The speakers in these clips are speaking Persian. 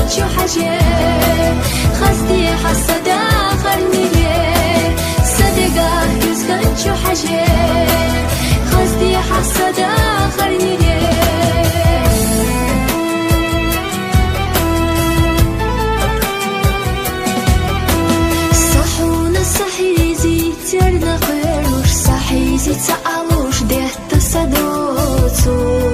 شو حاجة خستي حسدا خرني صدقة يزغن شو حاجة خستي حسدا خرني صحونا صحيزي ترنا غيروش صحيزي تعالوش ده تصدوتو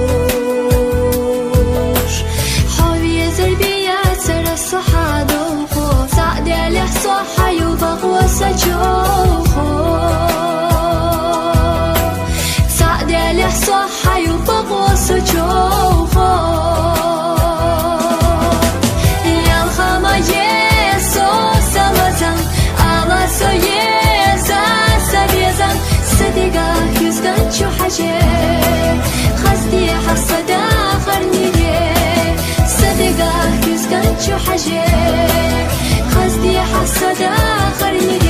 صح يبغوس جوخو يا الخما يسوع سلازم على سويزا سبيزم صدقة يزغن شو حاجة خستي حسدا خرني صدقة يزغن شو حاجة خستي حسدا خرني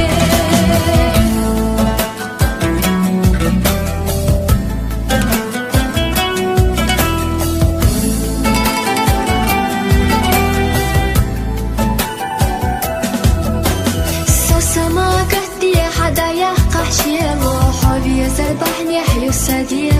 حدايا قحشي روحو بيزر بحني حيو سدير